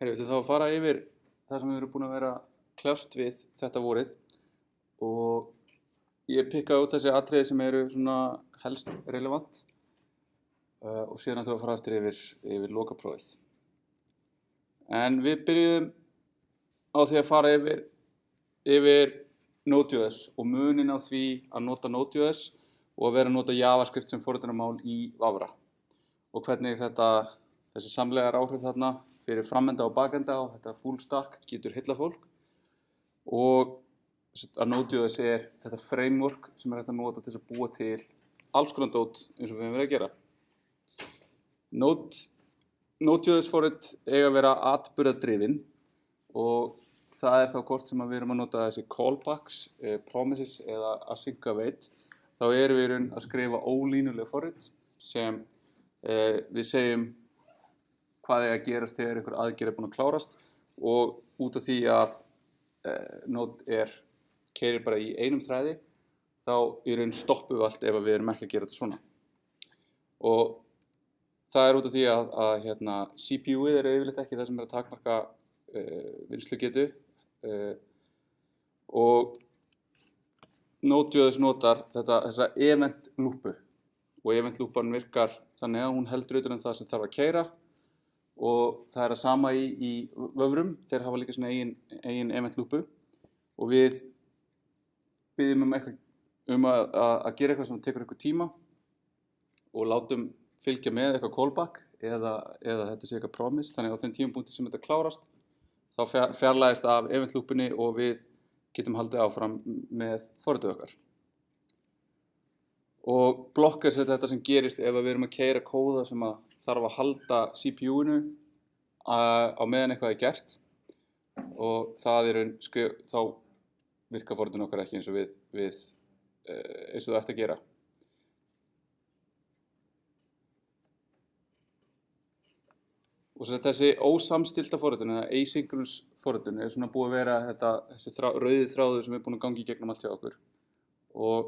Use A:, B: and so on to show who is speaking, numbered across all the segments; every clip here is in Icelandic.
A: Við ætlum þá að fara yfir það sem við erum búin að vera kljást við þetta vorið og ég pikkaði út þessi atriði sem eru svona helst relevant og síðan ætlum við að fara aftur yfir lokaprófið. En við byrjuðum á því að fara yfir Node.js og munin á því að nota Node.js og að vera að nota JavaScript sem forritunarmál í Vavra og hvernig þessi samlegar áhrif þarna fyrir framenda og bakenda og þetta full stack getur heillað fólk og að Node.js þetta framework sem hægt að nota til þess að búa til alls konar dót eins og við höfum verið að gera. Node.js forrit eiga að vera atburðardrifin og það þá hvort sem við erum að nota þessi callbacks, promises eða async await, þá erum við að skrifa ólínuleg forrit sem við segjum hvað að gerast þegar einhver aðgerð búin að klárast og út af því að Node keyrir bara í einum þræði, þá stoppum við allt ef við erum ekki að gera þetta svona. Og það út af því að CPU-ið yfirleitt ekki það sem að takmarka vinnslugetu og Node.js notar þessa event loopu og event loopan virkar þannig að hún heldur utan það sem þarf að keyra og það það sama í vöfrum, þeir hafa líka svona eigin event loopu og við biðjum að gera eitthvað sem tekur eitthvað tíma og látum fylgja með eitthvað callback eða þetta sé eitthvað promise, þannig að á þeim tímapunkti sem þetta klárast þá fjarlægist af event loopunni og við getum haldið áfram með forritið okkar. Og blokkar þetta sem gerist ef við erum að keyra kóða sem þarf að halda CPU-inu á meðan eitthvað gert og þá virkar forritinu okkar ekki eins og eins og það ætti að gera. Og þessi ósamstillta forritun eða asynchronous forritun svona búið að vera þessi rauði þráður sem búin að ganga í gegnum allt hjá okkur. Og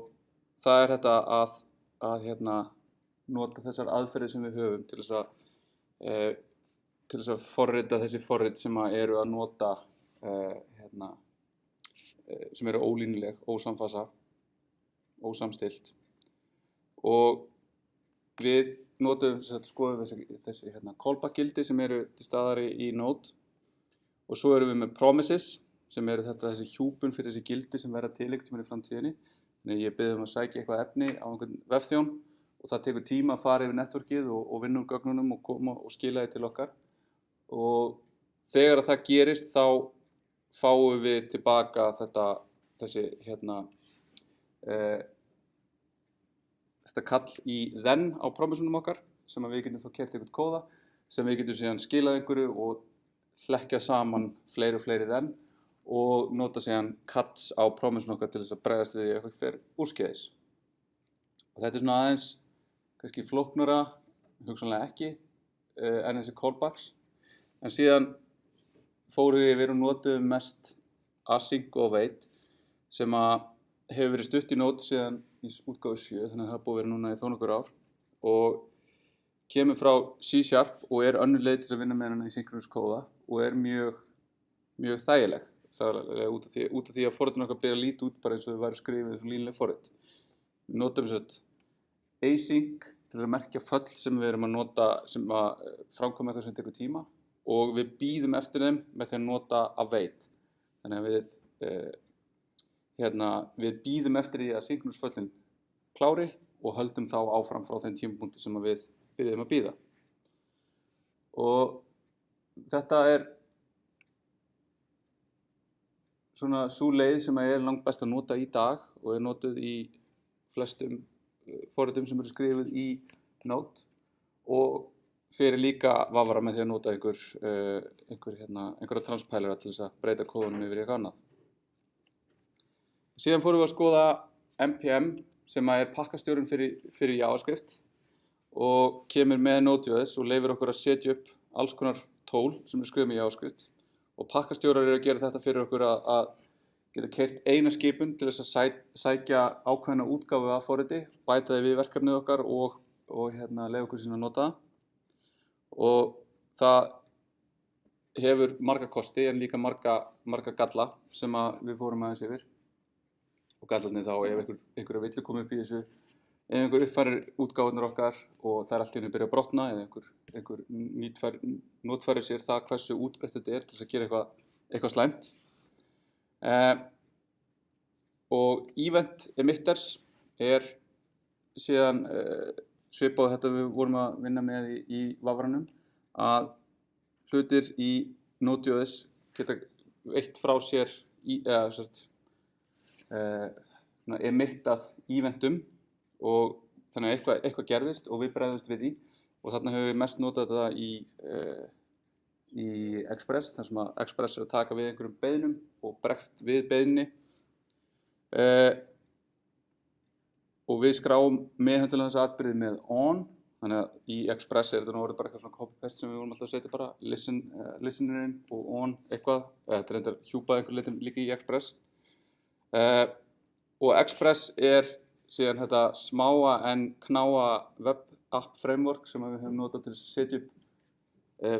A: það þetta að nota þessar aðferðir sem við höfum til þess að forrita þessi forrit sem eru að nota sem eru ólínuleg, ósamfasa, ósamstillt. Og við skoðum þessi callback gildi sem eru til staðar í Node og svo erum við með promises sem eru þessi hjúpun fyrir þessi gildi sem verða til einhvern tímann í framtíðinni. Þannig ég bið að sækja eitthvað efni á einhvern vefþjón og það tekur tíma að fara yfir networkið og vinna úr gögnunum og koma og skila því til okkar. Og þegar það gerist þá fáum við tilbaka þetta kall í then á promisunum okkar sem við getum þá keyrt einhvern kóða sem við getum síðan skilað einhverju og hlekkja saman fleiri og fleiri then og nota síðan cuts á promisun okkar til þess að bregðast við eitthvað fyrir úrskeiðis. Og þetta svona aðeins kannski flóknara, hugsanlega ekki, en þessi callbacks. En síðan fórum við og notuðum mest async og await sem hefur verið stutt í Node síðan í útgáfu 7, þannig að það búið að vera núna í þó nokkur ár og kemur frá C# og önnur leið til að vinna með hana í synchronous kóða og mjög þægileg. Það út af því að forritun okkar byrja að líta út bara eins og þau væru skrifið eins og línuleg forrit. Við notum async til að merkja föll sem við erum að nota sem framkvæma eitthvað sem tekur tíma og við bíðum eftir þeim með því að nota await. Þannig að við bíðum eftir því að synchronous föllin klári og höldum þá áfram frá þeim tímapunkti sem við byrjuðum að bíða. Og þetta svona sú leið sem langt best að nota í dag og notuð í flestum forritum sem eru skrifuð í Node og fyrir líka Vavra með því að nota einhverja transpælera til þess að breyta kóðunum yfir í eitthvað annað. Síðan fórum við að skoða npm sem pakkastjórinn fyrir JavaScript og kemur með Node.js og leyfir okkur að setja upp alls konar tól sem skrifuð með JavaScript. Og pakkastjórar að gera þetta fyrir okkur að geta keyrt eina skipun til þess að sækja ákveðna útgáfu af forriti, bæta því við verkefnið okkar og leyfa okkur síðan að nota það. Og það hefur marga kosti en líka marga galla sem að við fórum aðeins yfir. Og gallarnir þá ef einhverja villu koma upp í þessu, ef einhver uppfærir útgáfurnar okkar og það allt í einu byrja að brotna eða einhver notfærir sér það hversu útbreitt þetta til þess að gera eitthvað slæmt. Og event emitters síðan svipað þetta við vorum að vinna með í vafranum, að hlutir í Node.js geta veitt frá sér emittað eventum og þannig að eitthvað gerðist og við bregðumst við því og þarna höfum við mest notað þetta í Express, þar sem að Express að taka við einhverjum beiðnum og bregst við beiðninni og við skráum meðhöndlun þessa atburði með on, þannig að í Express þetta nú orðið bara eitthvað svona copy-paste sem við vorum alltaf að setja bara listenerinn og on eitthvað, þetta reyndar hjúpað einhver litum líka í Express og Express síðan þetta smáa en knáa web app framework sem við höfum notað til þess að setja upp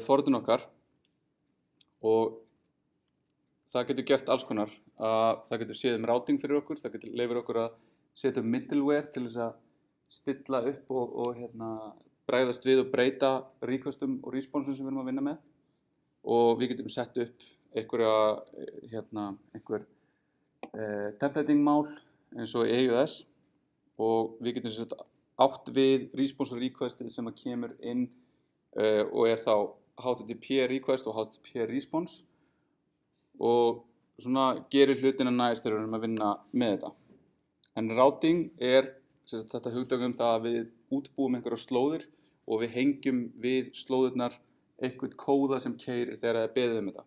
A: forritun okkar og það getur gert alls konar, það getur séð routing fyrir okkur, það getur leyfir okkur að setja upp middleware til þess að stilla upp og bregðast við og breyta requestum og responsum sem við erum að vinna með og við getum sett upp einhver templating mál eins og EUS og við getum sett átt við response og requestið sem að kemur inn og þá HTTP request og HTTP response og svona gerir hlutina næst þegar við erum að vinna með þetta. En routing þetta hugtak það að við útbúum einhverjar slóðir og við hengjum við slóðirnar einhvern kóða sem keyrir þegar það beðið þetta.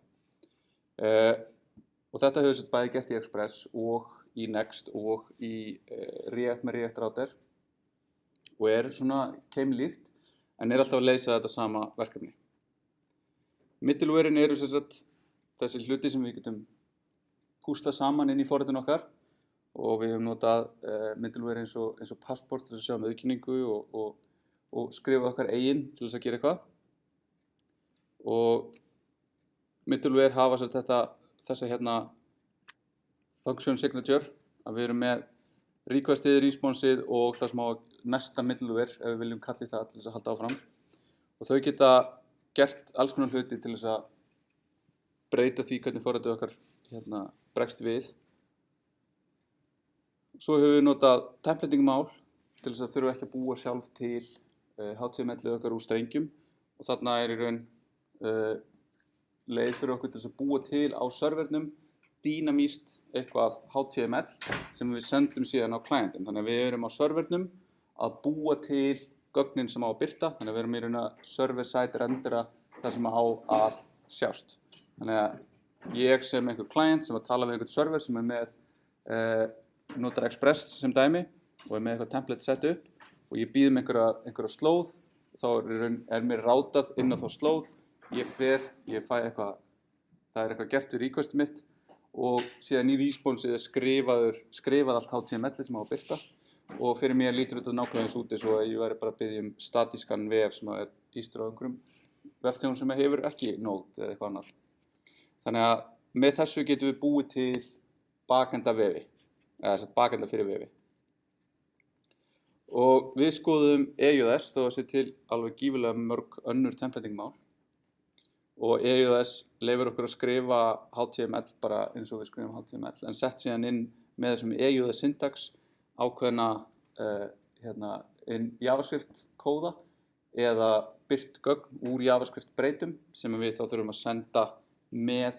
A: Og þetta hefur bæði gert í Express og í Next og í React með React Router og svona keimlíkt en alltaf að leysa þetta sama verkefni. Middlewarein eru þessi hluti sem við getum púslað saman inn í forritun okkar og við höfum notað middleware eins og Passport til að sjá auðkenningu og skrifa okkar eigin til þess að gera eitthvað. Og middleware hafa þessa function signature að við erum með requestið, responsið og það sem á næsta middleware ef við viljum kalla í það til þess að halda áfram. Og þau geta gert alls konar hluti til þess að breyta því hvernig forritið okkar bregst við. Svo höfum við notað templating mál til þess að þurfa ekki að búa sjálf til HTML okkar úr strengjum og þarna í raun leið fyrir okkur til þess að búa til á servernum dynamískt eitthvað HTML sem við sendum síðan á klientinn. Þannig að við erum á servernum að búa til gögnin sem á að birta, þannig að við erum í raun að server-side rendera það sem á að sjást. Þannig að ég sem einhver client sem að tala við einhvern server sem með notar Express sem dæmi og með eitthvað template sett upp og ég býð einhverja slóð, þá mér rátað inn á þá slóð, ég fæ eitthvað, það eitthvað gert við requestið mitt og síðan í responsið skrifað allt HTML sem á að birta og fyrir mér lítur þetta nákvæmlega eins út eins og ég væri bara að biðja statískan vef sem ístur á einhverjum vefþjón sem hefur ekki Node eða eitthvað annað. Þannig að með þessu getum við búið til bakenda vefi, eða bakenda fyrir vefi. Og við skoðum EUS, þó að sé til alveg gífurlega mörg önnur templating mál. Og EUS leyfir okkur að skrifa HTML bara eins og við skrifum HTML, en sett síðan inn með þessum EUS syntax ákveðna JavaScript kóða eða birt gögn úr JavaScript breytum sem við þá þurfum að senda með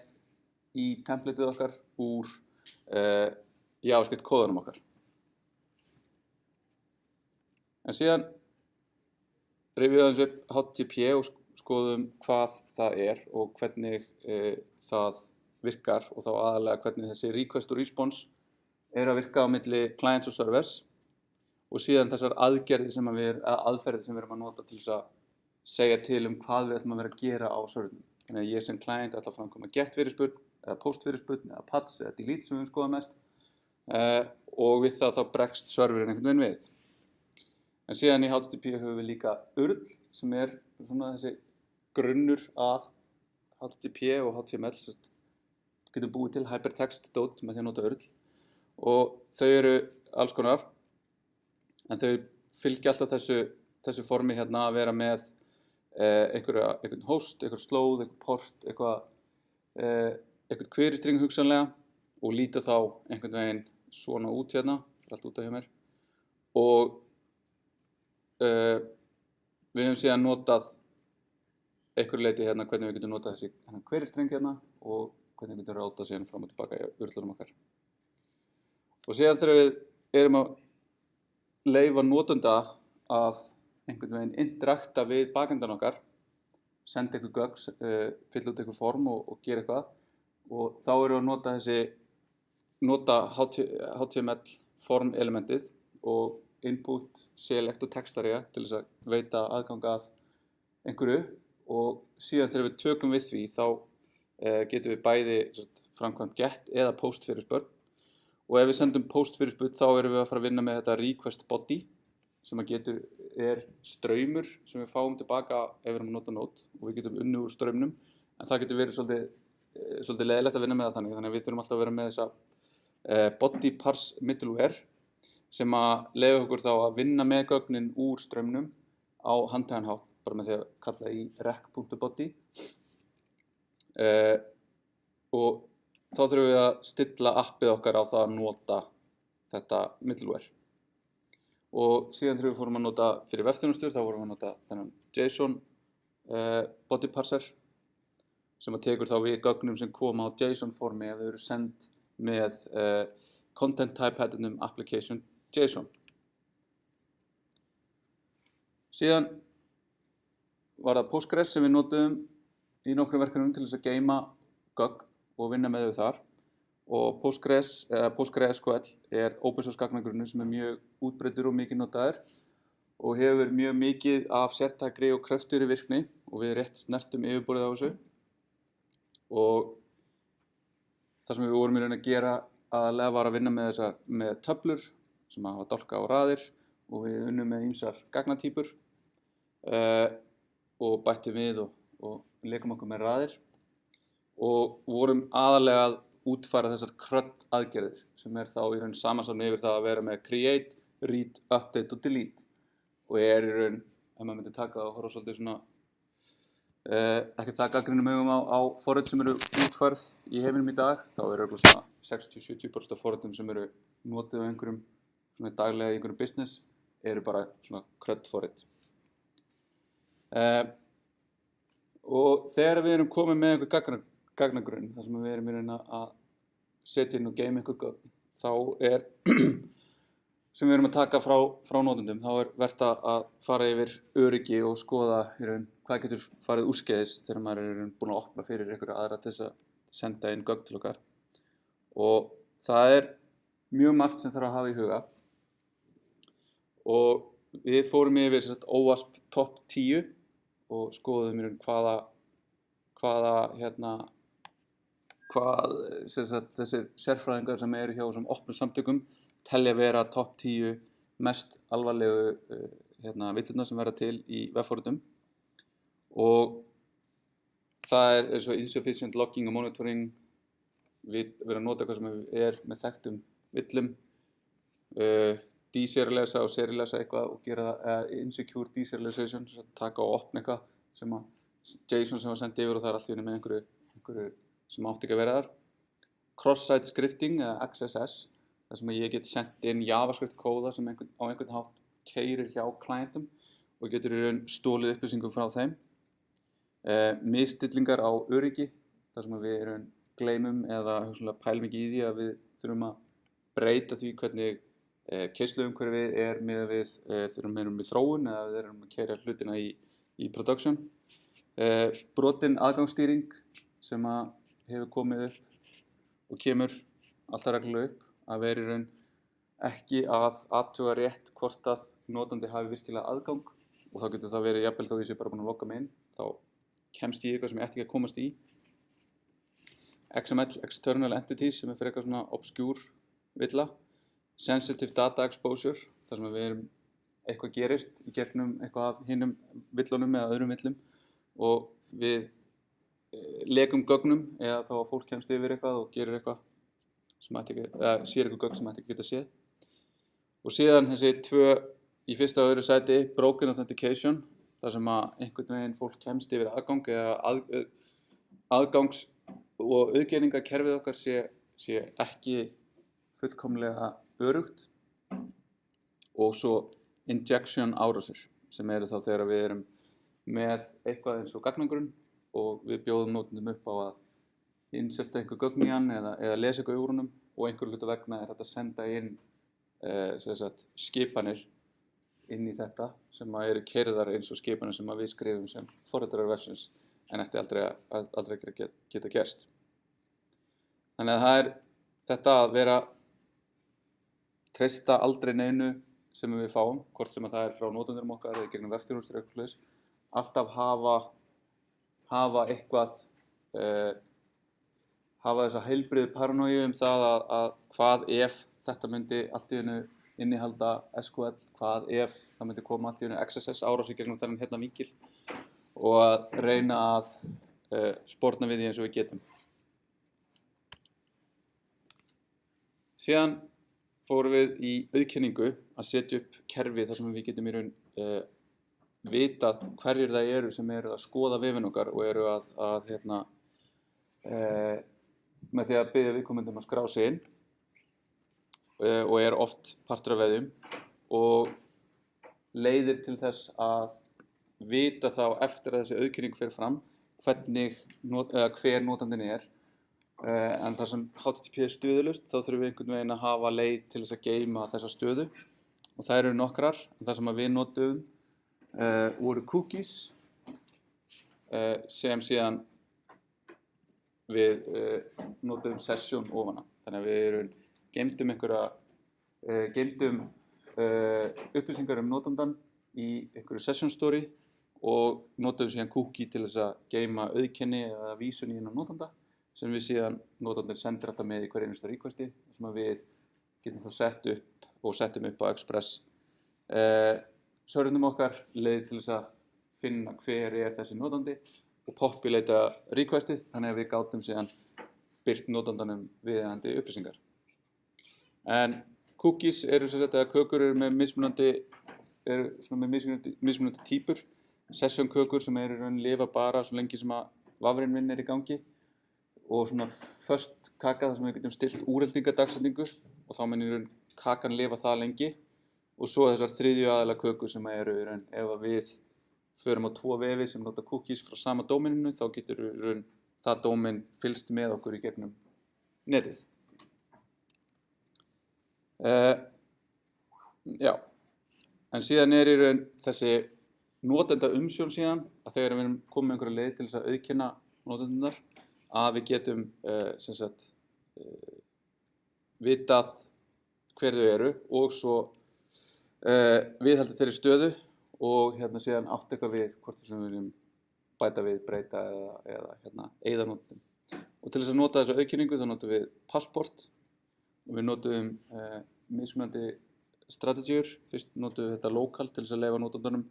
A: í templateið okkar úr JavaScript kóðanum okkar. En síðan rifjum við aðeins upp HTTP og skoðum hvað það og hvernig það virkar og þá aðalega hvernig þessi request og response að virka á milli clients og servers og síðan þessar aðferðir sem við erum að nota til þess að segja til hvað við ætlum að vera að gera á servernum. Þannig að ég sem client ætla að framkvæma get fyrirspurn eða post fyrirspurn eða pads eða delete sem við skoðum mest og við það þá bregst serverinn einhvern veginn við. En síðan í HTTP höfum við líka URL sem svona þessi grunnur að HTTP og HTML getum búið til hypertext dot með því að nota URL og þau eru alls konar en þau fylgja alltaf þessu formi hérna að vera með einhvern host, einhver slóð, einhver port, einhvern query-string hugsanlega og líta þá einhvern veginn svona út hérna, fyrir allt út af hjá mér og við höfum síðan notað einhverju leyti hérna hvernig við getum notað þessi query-string hérna og hvernig við getum rátað síðan fram og tilbaka í URL-unum okkar. Og síðan þegar við erum að leyfa notanda að einhvern veginn interakta við bakendan okkar, senda einhver gögn, fylla út einhver form og gera eitthvað og þá erum við að nota HTML form elementið og input, select og textarea til þess að veita aðgang að einhverju og síðan þegar við tökum við því þá getum við bæði framkvæmt get eða post fyrirspurn og ef við sendum post fyrirspurn þá erum við að fara að vinna með þetta request body sem er straumur sem við fáum tilbaka ef við erum að nota node og við getum unnið úr straumnum en það getur verið svolítið leiðilegt að vinna með það þannig að við þurfum alltaf að vera með þessa body parse middleware sem að leyfa okkur þá að vinna með gögnin úr straumnum á handhægan hátt bara með því að kalla í rec.body og þá þurfum við að stilla appið okkar á það að nota þetta middleware og síðan þegar við fórum að nota fyrir vefþjónustur þá vorum við að nota þennan JSON body parser sem að tekur þá við gögnum sem koma á JSON formi ef þau eru send með content type headinum application JSON. Síðan var það Postgres sem við notuðum í nokkrum verkefnum til þess að geyma gögn og vinna með þau þar og PostgreSQL er open source gagnagrunnur sem er mjög útbreiddur og mikið notaður og hefur mjög mikið af sértækri og kröftugri virkni og við rétt snertum yfirborðið á þessu og það sem við vorum í raun að gera aðalega var að vinna með töflur sem hafa dálka og raðir og við unnum með ýmsar gagnatýpur og bættum við og leikum okkur með raðir og vorum aðalega að útfæra þessar CRUD aðgerðir sem er þá í raun samansafni yfir það að vera með create, read, update og delete og er í raun, ef maður myndi taka það og horfa svolítið svona ekki það gagnrýnum augum á forrit sem eru útfærð í heiminum í dag þá eru svona 60-70% af forritum sem eru notið á einhverjum svona daglega í einhverjum business eru bara svona CRUD forrit og þegar við erum komið með einhver gagnagrunn þar sem við erum í raun að setja inn og geyma einhver gögn þá er sem við erum að taka frá notendum þá er vert að fara yfir öryggi og skoða í raun hvað getur farið úrskeiðis þegar maður er búin að opna fyrir einhverja aðra til þess að senda inn gögn til okkar og það er mjög margt sem þarf að hafa í huga og við fórum yfir OWASP top 10 og skoðum í raun hvað þessir sérfræðingar sem eru hjá þessum opnum samtökum telja vera top 10 mest alvarlegu villurnar sem verða til í vefforritum og það er eins og insufficient logging og monitoring við verðum að nota eitthvað sem er með þekktum villum deserializa og serializa eitthvað og gera insecure deserialization taka og opna eitthvað sem að JSON sem var sendið yfir og það er allt í einu með einhverju sem átti ekki að vera þar cross-site scripting eða XSS þar sem ég get sendt inn JavaScript kóða sem á einhvern hátt keyrir hjá klientum og getur í raun stolið upplýsingum frá þeim misstillingar á öryggi þar sem við í raun gleymum eða hugsanlega pælum ekki í því að við þurfum að breyta því hvernig keisluumhverfið er miðað við þegar við erum í þróun eða við erum að keyra hlutina í production brotin aðgangsstýring sem að hefur komið upp og kemur alltaf reglulega upp að vera í raun ekki að athuga rétt hvort að notandi hafi virkilega aðgang og þá getur það verið jafnvel þó ég sé bara búin að logga mig inn þá kemst ég eitthvað sem ég ætti ekki að komast í XML, External Entities sem er fyrir eitthvað svona obscure villa Sensitive Data Exposure þar sem við erum eitthvað gerist í gegnum eitthvað af hinum villunum eða öðrum villum og við lekum gögnum eða þá að fólk kemst yfir eitthvað og gerir eitthvað sem ætti ekki, eða sér eitthvað gögn sem ætti ekki geta séð. Og síðan þessi tvö í fyrsta og öðru sæti, broken authentication, þar sem að einhvern veginn fólk kemst yfir aðgang eða aðgangs- og auðkenningakerfið okkar sé ekki fullkomlega öruggt. Og svo injection árásir, sem eru þá þegar við erum með eitthvað eins og gagnagrunn og við bjóðum notendum upp á að inserta einhver gögn í hann eða lesa eitthvað úr honum og einhver hluta vegna er hægt að senda inn skipanir inn í þetta sem að eru keyrðar eins og skipanir sem að við skrifum sem forritarar vefsins en ætti aldrei geta gerst. Þannig að það er þetta að vera treysta aldrei neinu sem við fáum, hvort sem að það er frá notendurum okkar eða gegnum vefþjónustur eða eitthvað svoleiðis, alltaf hafa eitthvað hafa þessa heilbrigðu paranoju það að hvað ef þetta myndi allt í einu innihalda SQL, hvað ef það myndi koma allt í einu XSS árás í gegnum þennan hérna vinkil og að reyna að sporna við því eins og við getum. Síðan fórum við í auðkenningu að setja upp kerfi þar sem við getum í raun vitað hverjir það eru sem eru að skoða vefinn okkar og eru að með því að biðja viðkomendum að skrá sig inn og er oft partur af veðjum og leiðir til þess að vita þá eftir að þessi auðkenning fer fram hver notandinn er. En þar sem HTTP er stöðulaust þá þurfum við einhvern veginn að hafa leið til þess að geyma þessa stöðu og það eru nokkrar, en það sem við notuðum voru cookies sem síðan við notuðum session ofan á. Þannig að við geymdum upplýsingar notandann í einhverju session story og notuðum síðan cookie til þess að geyma auðkenni eða vísun í innan notanda sem við síðan notandinn sendir alltaf með í hverju einustu requesti sem að við getum þá sett upp og settum upp á Express. Serverunum okkar leiði til þess að finna hver er þessi notandi og populata requestið þannig að við gátum síðan birt notandanum viðeigandi upplýsingar. En cookies eru sem sagt að kökur eru með mismunandi típur. Session kökur sem eru í raun lifa bara svo lengi sem að vafrinn minn er í gangi og svona föst kaka þar sem við getum stilt úreltingadagsetningu og þá mun í raun kakan lifa það lengi og svo þessar þriðju aðila kökur sem eru í raun ef að við förum á 2 vefi sem nota cookies frá sama dómeninu þá getur í raun það dómen fylgst með okkur í gegnum netið. En síðan er í raun þessi notenda umsjón síðan að þegar við erum komið með einhverja leið til þess að auðkenna notendunar að við getum vitað hver þau eru og svo viðhalda þeirri stöðu og síðan átt eitthvað við hvort við viljum bæta við, breyta eða eyða notendum. Og til þess að nota þessa auðkenningu þá notum við passport og við notum mismunandi strategíur. Fyrst notum við þetta lokal til þess að leyfa notendunum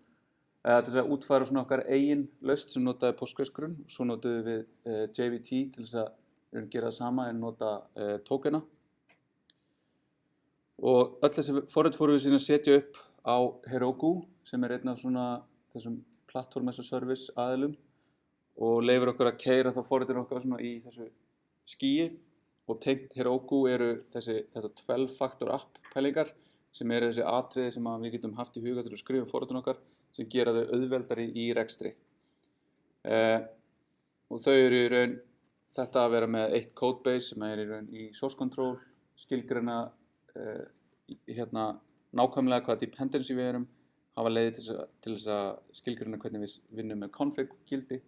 A: til þess að útfæra svona okkar eigin lausn sem notaði Postgres-grunn og svo notuðum við JVT til þess að gera það sama en nota tokena. Og öll þessi forrit fórum við síðan að setja upp á Heroku sem er einn af svona þessum platform as a service aðilum og leyfir okkur að keyra þá forritin okkar svona í þessu skýi og tengt Heroku eru þetta 12-factor app pælingar sem eru þessi atriði sem við getum haft í huga til að skrifa forritin okkar sem gera þau auðveldari í rekstri. Og þau eru í raun þetta að vera með eitt codebase sem er í raun í source control, skilgreina nákvæmlega hvaða dependency við erum, hafa leiði til þess að skilgreina hvernig við vinnum með config gildi,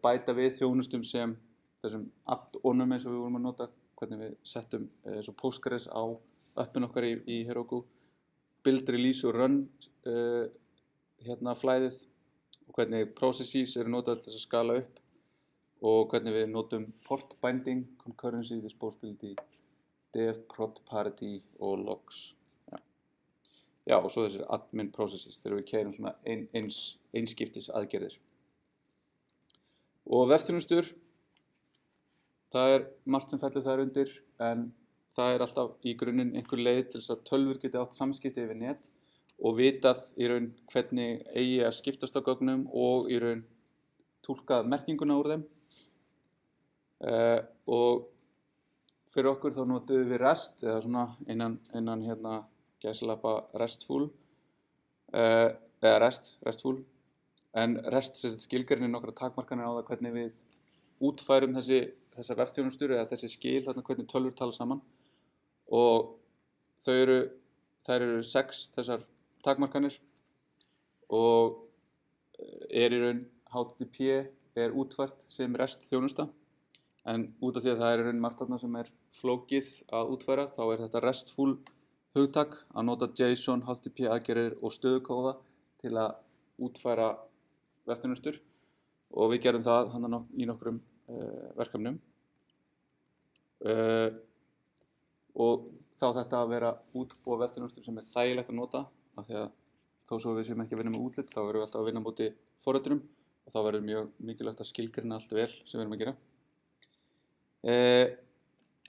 A: bæta við þjónustum sem þessum add-onum eins og við vorum að nota, hvernig við settum svo Postgres á appin okkar í Heroku, build, release og run flæðið og hvernig processes eru notað til að skala upp og hvernig við notum port binding, concurrency, disposability, def, prod, parity og logs. Já, og svo þessir admin processes þegar við keyrum svona einskiptis aðgerðir. Og vefþjónustur, það margt sem fellur þar undir, en það alltaf í grunninn einhver leið til þess að tölvur geti átt samskipti yfir net og vitað í raun hvernig eigi að skiptast á gögnum og í raun túlkað merkinguna úr þeim. Og fyrir okkur þá notum við REST eða svona innan gæsalappa RESTful eða RESTful, en REST skilgreinir nokkrar takmarkanir á það hvernig við útfærum þessar vefþjónustur eða þessi skil, hvernig tölvur tala saman, og þær eru 6 þessar takmarkanir og í raun HTTP útfært sem REST þjónusta, en út af því að það í raun margt þarna sem flókið að útfæra, þá þetta RESTful hugtak að nota JSON, HTTP aðgerðir og stöðukóða til að útfæra vefþjónustur, og við gerum það í nokkrum verkefnum. Og þá þetta að vera útbúa vefþjónustur sem þægilegt að nota, af því að þó svo við séum ekki að vinna með útlit, þá erum við alltaf að vinna á móti forritunum, og þá verður mjög mikilvægt að skilgreina allt vel sem við erum að gera.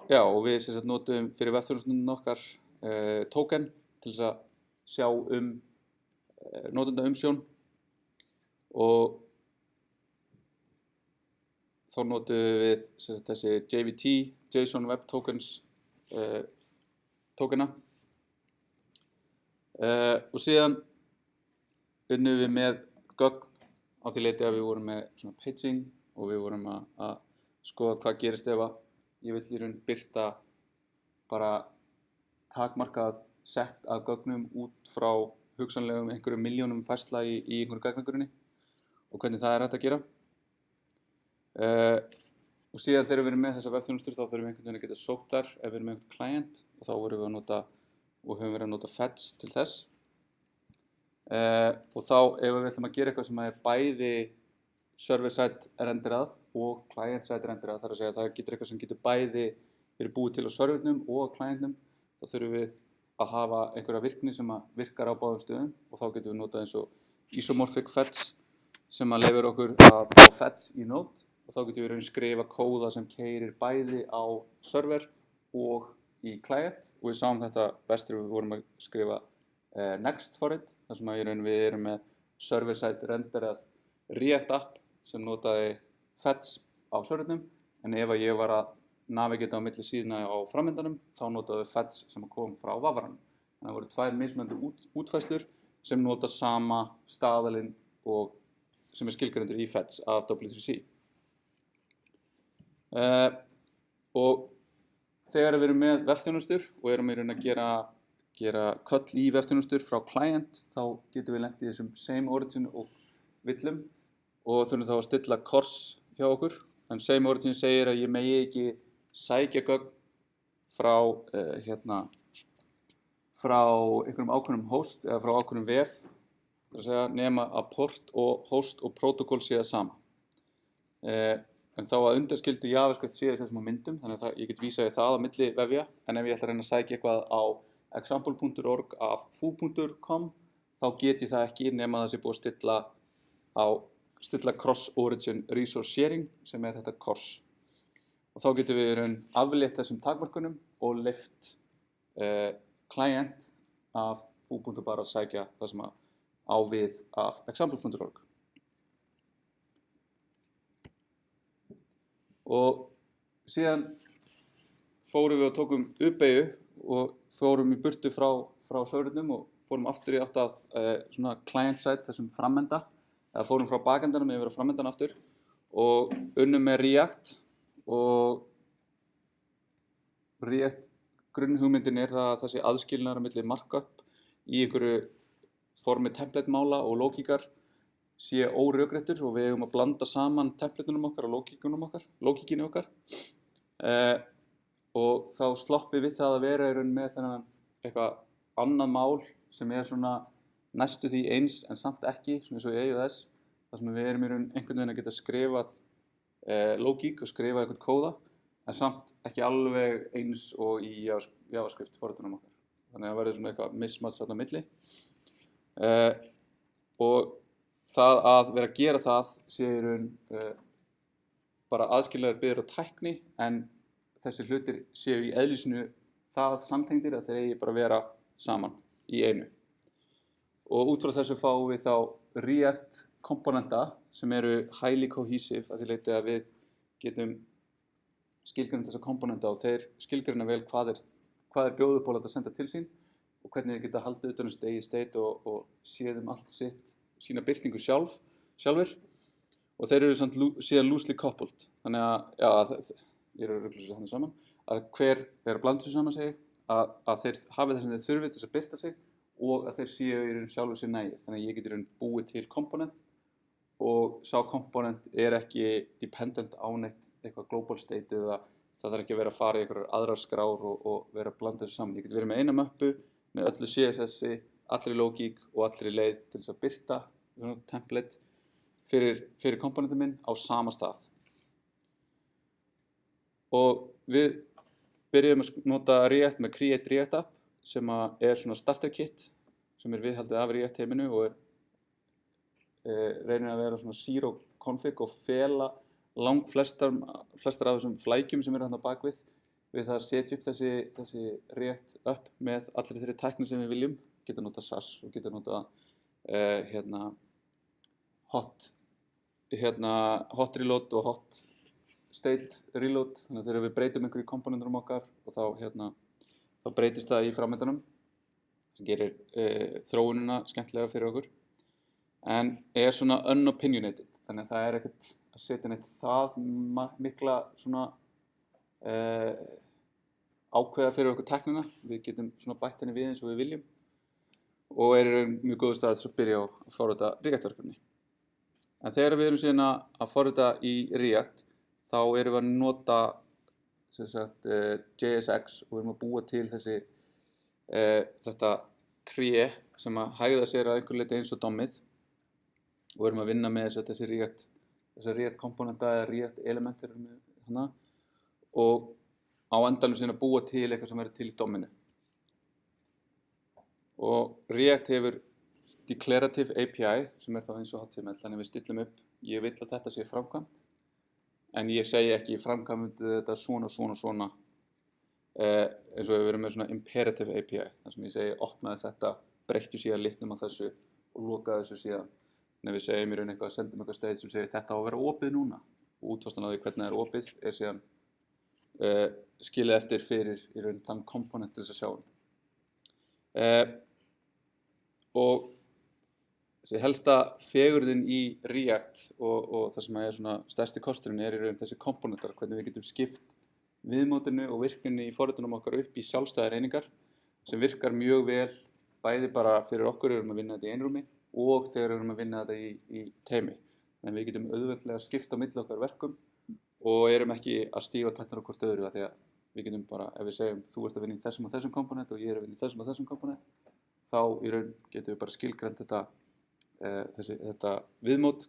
A: Já, og við notum fyrir vefþjónustunum okkar token til þess að sjá notendaumsjón, og þá notum við þessi JWT, JSON Web Tokens tokena, og síðan unnum við með gögn á því leiti að við vorum með svona paging, og við vorum að skoða hvað gerist ef að ég vil í raun birta bara takmarkað sett af gögnum út frá hugsanlegum einhverjum milljónum færsla í einhverju gagnagrunni og hvernig það hægt að gera. Og síðan þegar við erum með þessa vefþjónustur þá þurfum við einhvern veginn að geta sótt þar ef við erum með einhvern client, og þá höfum við verið að nota fetch til þess. Og þá ef við ætlum að gera eitthvað sem bæði server-side renderað og client-side renderað, þar að segja að það getur eitthvað sem getur bæði verið búið til á servernum og á clientnum, þá þurfum við að hafa einhverja virkni sem virkar á báðum stöðum, og þá getum við notað eins og isomorphic fetch sem leyfir okkur að fá fetch í node, og þá getum við skrifa kóða sem keyrir bæði á server og í client, og við sáum þetta best þegar við vorum að skrifa next for it, þar sem við erum með server-side renderað React app sem notaði fetch á servernum, en ef ég var að navigata á milli síðuna á framöndanum, þá notaði við fetch sem kom frá vafranum. Þannig að það voru 2 mismunandi útfærslur sem nota sama staðalinn og sem skilgreindur í fetch af W3C. Og þegar við erum með vefþjónustur og erum í raun að gera köll í vefþjónustur frá client, þá getum við lent í þessum same origin og villum og þurfum þá að stilla kors hjá okkur, en same origin segir að ég megi ekki sækja gögn frá einhverjum ákveðnum host eða frá ákveðnum vef, nema að port og host og protocol séu það sama. En þá að undanskildu JavaScript CSS á myndum, þannig að ég get vísað í það á milli vefja, en ef ég ætla að reyna að sækja eitthvað á example.org af foo.com, þá get ég það ekki nema það sé búið að stilla cross-origin resource sharing, sem þetta kors. Og þá getum við aflétt þessum takmörkunum og leyft client af foo.bar að sækja það sem á við af example.org. Og síðan fórum við og tókum uppeyju og fórum í burtu frá servernum og fórum aftur í átt að svona client-side, þessum framenda, eða fórum frá bakendanum yfir á framendan aftur og unnum með React, og React grunnhugmyndin það sé aðskilnaður á milli markup í einhverju formi template-mála og lógíkar sé órökréttur, og við eigum að blanda saman templatunum okkar og lógíkinni okkar. Og þá sloppið við það að vera í raun með þennan eitthvað annað mál sem svona næstu því eins en samt ekki, svona eins og í AWS, þar sem við erum í raun einhvern veginn að geta skrifað lógík og skrifað eitthvað kóða, en samt ekki alveg eins og í JavaScript forritunum okkar. Þannig að það verður svona eitthvað mismatch þarna á milli. Og það að vera að gera það sé í raun bara aðskilnaður byggður á tækni en þessir hlutir séu í eðlisínu það samtengdir að þeir eigi bara að vera saman í einu. Og út frá þessu fáum við þá React komponenta sem eru highly cohesive að því leyti að við getum skilgreint þessa komponenta og þeir skilgreina vel hvað er bjóðupól að senda til sín og hvernig þeir geta haldið utan sitt eigið state og séð allt sína birtingu sjálfur. Og þeir eru síðan loosely coupled, þannig að, ég eru að rugla þessu þannig saman, að hver er að blanda þessu saman sig, að þeir hafi það sem þeir þurfi til þess að birta sig og að þeir séu í raun sjálfur sér nægir. Þannig að ég geti í raun búið til komponent og sá komponent er ekki dependent á neitt eitthvað global state eða það þarf ekki að vera að fara í einhverjar aðrar skrár og vera að blanda þessu saman. Ég geti verið með eina möppu með öllu CSS-i, allri logík og allri leið til þess að birta template fyrir komponentum minn á sama stað. Og við byrjum að nota React með Create React App sem er svona starter kit sem er viðhaldið af React heiminu og reynir að vera svona zero config og fela flestar af þessum flækjum sem eru þarna bakvið við það að setja upp þessi React App með allri þeirri tækni sem við viljum. Geta nota SAS og geta nota hot reload og hot state reload, þannig að þegar við breytum einhverju komponentunum okkar og þá breytist það í framöndanum sem gerir þróunina skemmtilega fyrir okkur en er svona unopinionated, þannig að það er ekkert að setja neitt það mikla svona ákveða fyrir okkur tæknina, við getum svona bætt henni við eins og við viljum og er mjög góður stað til að byrja á að forrita React-verkefni. En þegar við erum síðan að forrita í React þá erum við að nota JSX og við erum að búa til þetta tré sem að hægða sér að einhverju leyti eins og dommið og erum að vinna með þessi React komponenta eða React elementir og á endanum síðan að búa til eitthvað sem verður til í domminu. Og React hefur declarative API sem er þá eins og HTML, þannig við stillum upp, ég vill að þetta sé framkvæmt en ég segi ekki framkvæmdu þetta svona eins og við verum með svona imperative API þar sem ég segi opnaði þetta, breyttu síðan litnum á þessu og lokaði þessu síðan en við segjum í raun eitthvað, sendum eitthvað state sem segir þetta á að vera opið núna og útfastan á því hvernig það er opið er síðan skilið eftir fyrir í raun þann komponent til þess að sjá og þessi helsta fegurðin í React og það sem er svona stærsti kosturinn er í raun þessi komponentar, hvernig við getum skipt viðmótinu og virkninni í forritunum okkar upp í sjálfstæðar einingar sem virkar mjög vel bæði bara fyrir okkur erum að vinna þetta í einrúmi og þegar erum að vinna þetta í teimi. En við getum auðveldlega skipt á milli okkar verkum og erum ekki að stífa tætnar á hvort öðru því að við getum bara, ef við segjum þú ert að vinna í þessum og þessum komponent og ég er að vinna í þessum og þessum komponent þá í raun getum við bara skilgreint þetta viðmót,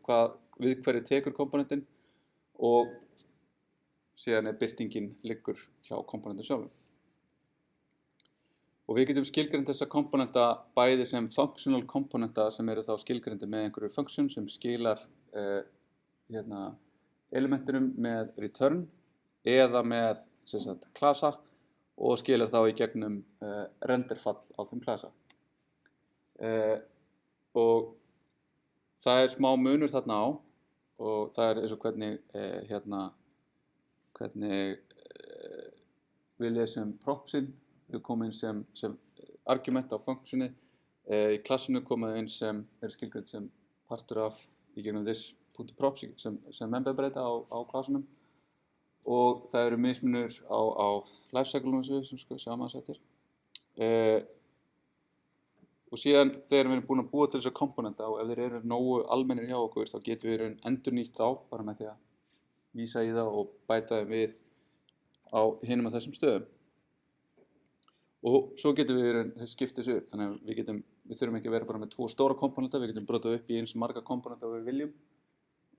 A: við hverju tekur komponentin og síðan er birtingin liggur hjá komponentin sjálfum. Og við getum skilgreint þessa komponenta bæði sem functional komponenta sem eru þá skilgreindi með einhverju function sem skilar elementunum með return eða með klasa og skilar þá í gegnum renderfall á þeim klasa. Og það er smá munur þarna á og það er eins og hvernig við lesum propsin, þau koma inn sem argument á functioni, í klassinu koma inn sem er skilgreind sem partur af í gegnum this.props sem memberbreyta á klassunum og það eru mismunur á lifecycle-unum sem sjá maður eftir. Og síðan þegar við erum búin að búa til þessa komponenta og ef þeir eru nógu almennir hjá okkur þá getum við endurnýtt þá bara með því að vísa í það og bæta þeim við á hinum af þessum stöðum. Og svo getum við skipt þessu upp, þannig að við þurfum ekki að vera bara með 2 stóra komponenta, við getum brotað upp í eins marga komponenta og við viljum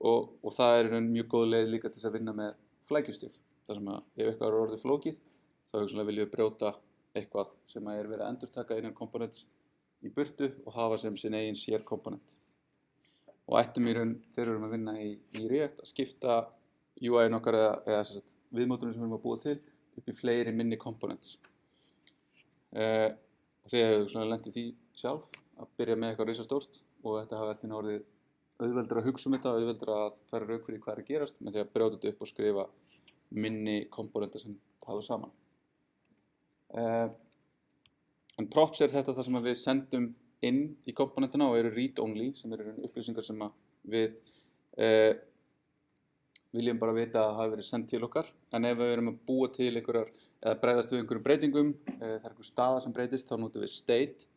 A: og það er mjög góð leið líka til þess að vinna með flækjustíl. Þar sem að ef eitthvað er orðið flókið þá viljum við brjóta eitthvað sem er verið að endurtaka innan komponents í burtu og hafa sem sin eigin sér komponent. Og ættum þegar við erum að vinna í React að skipta UI-in okkar eða sem sagt, viðmótunum sem við erum að búa til upp í fleiri minni components. Og þið hefur svona lent í því sjálf að byrja með eitthvað risastórt og þetta hafa alltaf orðið auðveldur að hugsa þetta, auðveldur að færa rauk fyrir hvað er að gerast með því að brjóta þetta upp og skrifa minni komponenta sem tala saman. En props þetta það sem við sendum inn í komponentuna og eru read-only, sem eru upplýsingar sem við viljum bara vita að hafa verið sendt til okkar. En ef við erum að búa til einhverjar, eða bregðast við einhverjum breytingum, það er einhver staða sem breytist, þá notum við state.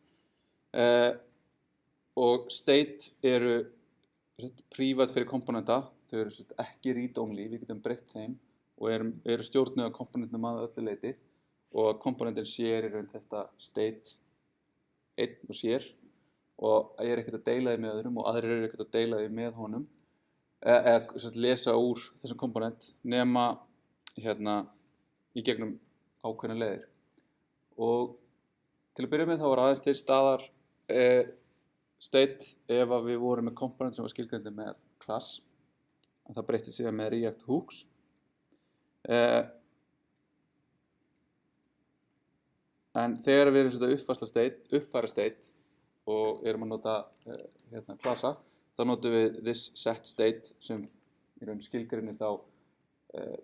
A: Og state eru prívat fyrir komponenta, þau eru ekki read-only, við getum breytt þeim og eru stjórnuð af komponentum að öllu leyti og komponentin sér í raun þetta state einn og sér og ég er ekkert að deila því með öðrum og aðrir eru ekkert að deila því með honum eða lesa úr þessum komponent nema í gegnum ákveðna leiðir. Og til að byrja með þá var aðeins til staðar state ef að við vorum með komponent sem var skilgreindur með class en það breyttist síðan með React hooks. En þegar við erum uppfæra state og erum að nota klassa þá notum við this set state sem í raun skilgreinir þá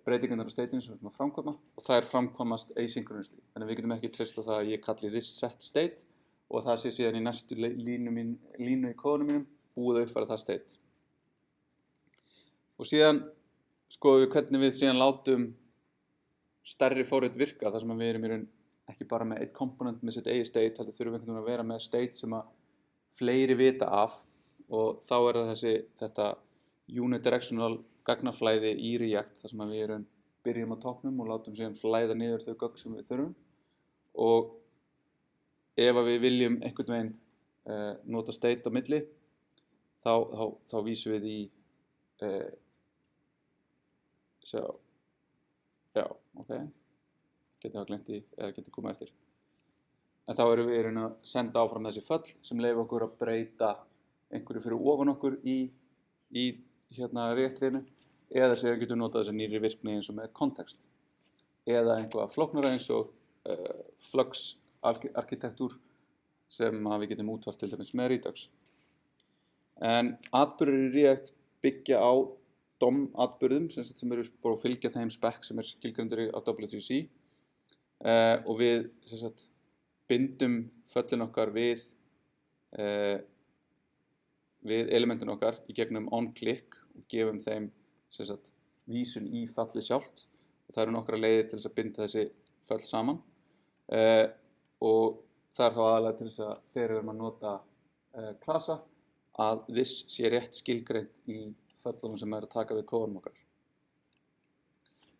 A: breytingarnar á stateinu sem við erum að framkvæma og þær framkvæmast asynchronously. Þannig við getum ekki treyst á það að ég kalli this set state og það sé síðan í næstu línu í kóðunum mínum búið að uppfæra það state. Og síðan skoðum við hvernig við síðan látum stærri forrit virka þar sem við erum í raun ekki bara með eitt komponent með sitt eigi state, heldur þurfum við að vera með state sem að fleiri vita af og þá er það þetta unidirectional gagnaflæði í React þar sem við erum byrjum á toppnum og látum síðan flæða niður þau gögn sem við þurfum og ef við viljum einhvern veginn nota state á milli þá vísum við í geti það glemt í eða geti komið eftir. En þá erum við að senda áfram þessi föll sem leyfa okkur að breyta einhverju fyrir ofan okkur í React-trénu eða síðan getum við notað þessa nýrri virkni eins og með kontekst eða einhvað flóknara eins og Flux arkitektúr sem við getum útfært til dæmis með Redux. En atburðir í React byggja á DOM-atburðum sem eru bara að fylgja þeim spec sem skilgreindur á W3C og við bindum föllin okkar við elementin okkar í gegnum onClick og gefum þeim vísun í fallið sjálft og það eru nokkra leiðir til þess að binda þessi föll saman og það er þá aðalega til þess að þegar við erum að nota klassa að this sé rétt skilgreint í föllunum sem að taka við kóðunum okkar.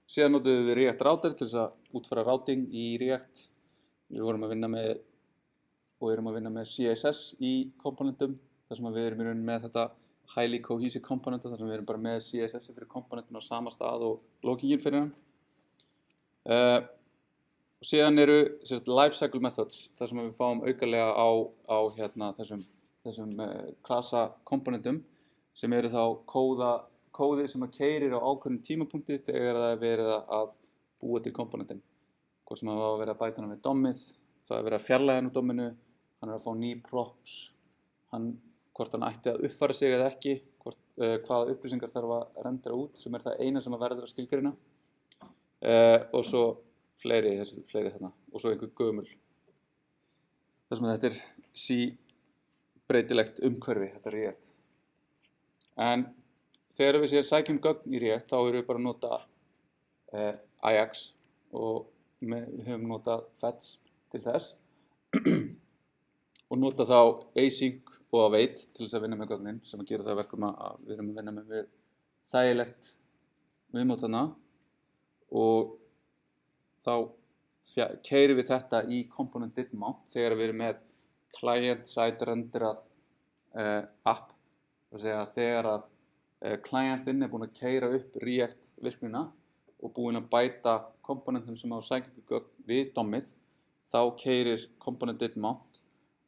A: Síðan notum við React Router til þess að útfæra routing í React. Við vorum að vinna með CSS í komponentum þar sem við erum með þetta highly cohesive komponenta þar sem við erum bara með CSS fyrir komponentin á sama stað og loggingin fyrir hann. Og síðan eru lifecycle methods þar sem við fáum aukalega á þessum klassa komponentum sem eru þá kóði sem að keyrir á ákveðnum tímapunkti þegar það er verið að búa til komponentin. Hvort sem það var að vera að bæta hann við DOM-ið, það er verið að fjarlægja hann úr DOM-inu, hann er að fá ný props, hvort hann ætti að uppfæra sig eða ekki, hvaða upplýsingar þarf að rendera út sem er það eina sem að verður að skilgreina og svo fleiri þarna og svo einhver gömul. Þess að þetta er breytilegt umhverfi, þetta er React. En þegar við sækjum gögn í React þá erum við bara að nota Ajax og við höfum notað fetch til þess og nota þá async og await til þess að vinna með gögnin sem að gera það verkum að við erum að vinna með þægilegt viðmótana og þá keyrum við þetta í component did mount þegar við erum með client-side renderað app þegar að clientinn er búinn að keyra upp React virknina og búinn að bæta komponentum sem á að sækja gögn við DOM-ið þá keyrir component did mount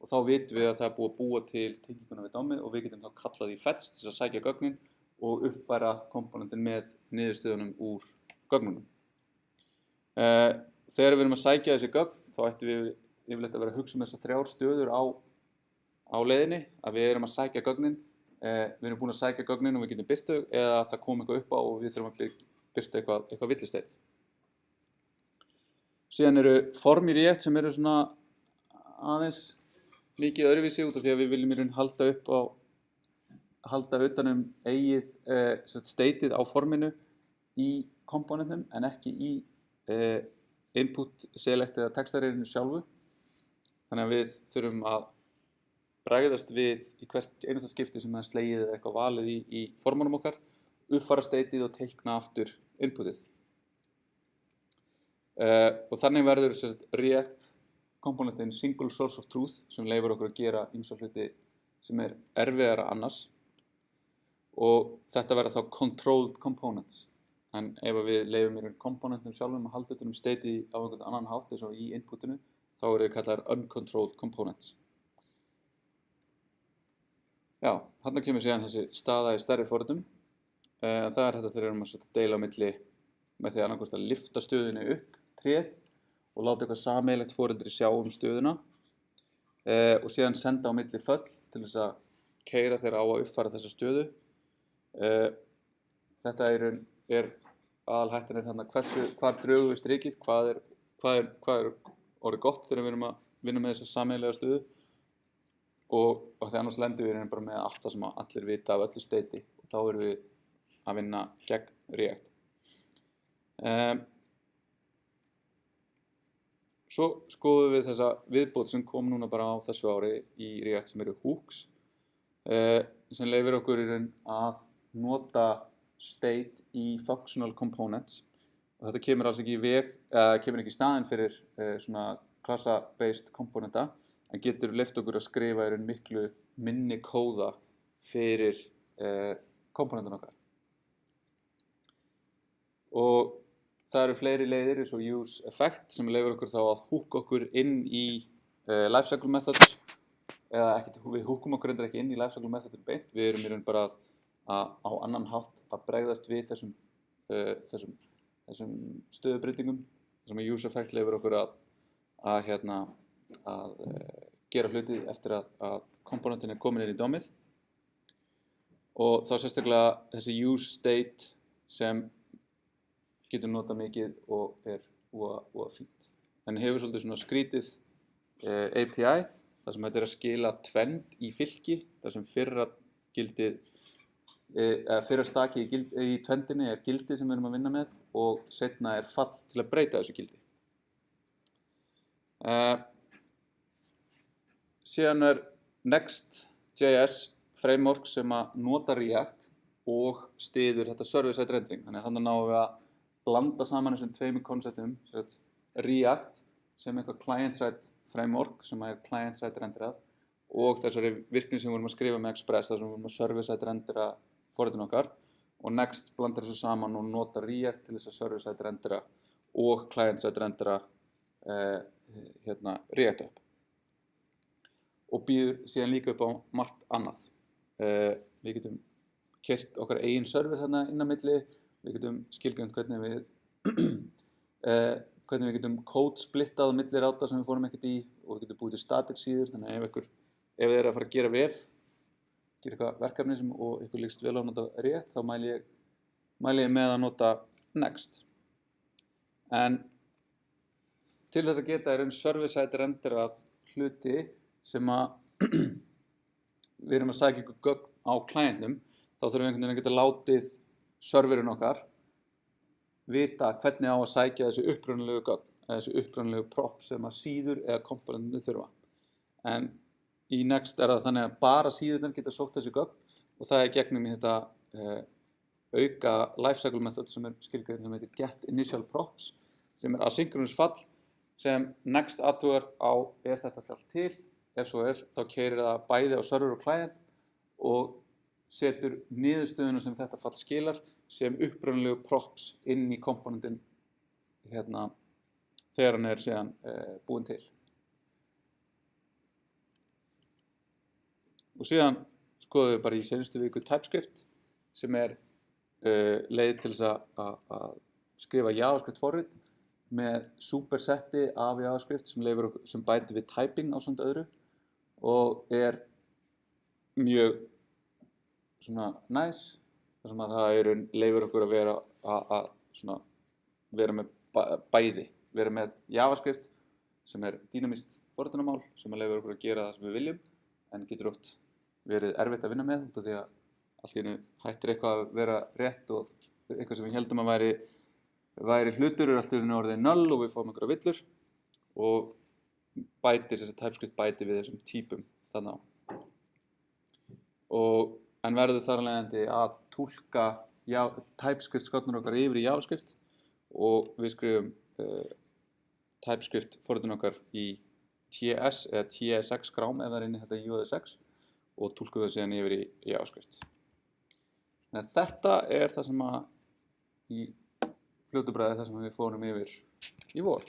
A: og þá vitum við að það er búið að búa til tenginguna við DOM-ið og við getum þá kallað í fetch til að sækja gögnin og uppfæra komponentin með niðurstöðunum úr gögnunum. Þegar við erum að sækja þessi gögn, þá ættum við yfirleitt að vera að hugsa þessar 3 stöður á leiðinni, að við erum að sækja gögnin, við erum búin að sækja gögnin og við getum birt þau, eða það kom eitthvað upp á og við þurfum að birta eitthvað villusteytt. Síðan eru form í React sem eru svona aðeins mikið öðruvísi út af því að við viljum í raun halda utan eigið stateið á forminu í komponentum en ekki í input select eða textarreyrinu sjálfu. Þannig að við þurfum að bregðast við í hvert einasta skipti sem það er slegið eða eitthvað valið í formunum okkar, uppfæra stateið og teikna aftur inputið. Og þannig verður React komponentin single source of truth sem leyfir okkur að gera ýmsa hluti sem er erfiðara annars, og þetta verða þá controlled components. En ef við leyfum í komponentum sjálfum að halda utan stateið á einhvern annan hátt eins og í inputinu, þá eru þau kallaðar uncontrolled components. Já, þarna kemur síðan þessi staða í stærri forritum. Það er þetta þegar við erum að deila á milli með því að annarkvort að lyfta stöðunni upp tréð og láta eitthvað sameiginlegt foreldri sjá stöðuna og síðan senda á milli föll til þess að keyra þeirra á að uppfæra þessa stöðu. Þetta er aðalhættan þannig hvar drögum við strikið, hvað er orðið gott þegar við erum að vinna með þessa sameiginlega stöðu, og því annars lendum við bara með allt það sem allir vita af öllu steiti og þá erum við að vinna gegn React. Svo skoðum við þessa viðbót sem kom núna bara á þessu ári í React sem eru hooks, sem leyfir okkur að nota state í functional components, og þetta kemur alls ekki kemur ekki í staðinn fyrir svona klassa-based komponenta, en getur leyft okkur að skrifa miklu minni kóða fyrir komponentin okkar. Og það eru fleiri leiðir eins og use effect sem leyfir okkur þá að hooka okkur inn í lifecycle methods, eða við hookum okkur ekki inn í lifecycle methodin beint, við erum í raun bara á annan hátt að bregðast við þessum stöðubreytingum, sem use effect leyfir okkur að gera hluti eftir að komponentin er komin inn í DOM-ið, og þá sérstaklega þessi use state sem getur notað mikið og er voða fínt. En hefur svolítið svona skrítið API, þar sem þetta er að skila tvend í fylki, þar sem fyrra stakið í tvendinni er gildið sem við erum að vinna með og seinna er fall til að breyta þessu gildi. Síðan er Next.js framework sem að nota React og styður þetta server-side rendering. Þannig að þannig náum við að blanda saman þessum tveimur konseptum, React sem eitthvað client-side framework sem er client-side renderað, og þessari virkni sem við vorum að skrifa með Express, þar sem við vorum að server-side rendera forritin okkar, og Next blandar þessu saman og nota React til þess að server-side rendera og client-side rendera React upp. Og býður síðan líka upp á margt annað. Við getum keyrt okkar eigin server hérna inn á milli, við getum skilgreint hvernig við getum code splittað á milli ráta sem við fórum ekkert í, og við getum búið til static síður, þannig að ef þið eru að fara að gera vef, gera eitthvað verkefni og ykkur líkst vel á að nota React, þá mæli ég með að nota Next. En til þess að geta server-side renderað hluti sem við erum að sækja ykkur gögn á klientnum, þá þurfum við einhvern veginn að geta látið serverinn okkar vita hvernig á að sækja þessi upprunalegu gögn, eða þessi upprunalegu prop sem að síður eða komponentin þurfa. En í Next er það þannig að bara síðurnar geta sótt þessi gögn, og það er gegnum í þetta auka lifecycle method sem er skilgreint sem heitir get initial props, sem er asynchronous fall sem Next athugar á þetta fall til. Ef svo er, þá keyrir það bæði á server og client og setur niðurstöðuna sem þetta fall skilar sem upprunalegu props inn í komponentin þegar hann er síðan búinn til. Og síðan skoðum við bara í seinustu viku TypeScript sem leið til þess að skrifa JavaScript forrit með supersetti af JavaScript sem bætir við typing á samt öðru og mjög svona nice þar sem að það leyfir okkur að vera með bæði, vera með JavaScript sem dynamískt forritunarmál sem að leyfir okkur að gera það sem við viljum en getur oft verið erfitt að vinna með út af því að allt í einu hættir eitthvað að vera rétt og eitthvað sem við heldum að væri hlutur allt í einu orðið null og við fáum einhverja villur og TypeScript bætir við þessum típum þarna á. En verður þar af leiðandi að túlka TypeScript skotnur okkar yfir í JavaScript og við skrifum TypeScript forritun okkar í TS eða TSX skrám ef það inni þetta UAD6 og túlkum við síðan yfir í JavaScript. En þetta það sem í fljótu bragði það sem við fórum yfir í vor.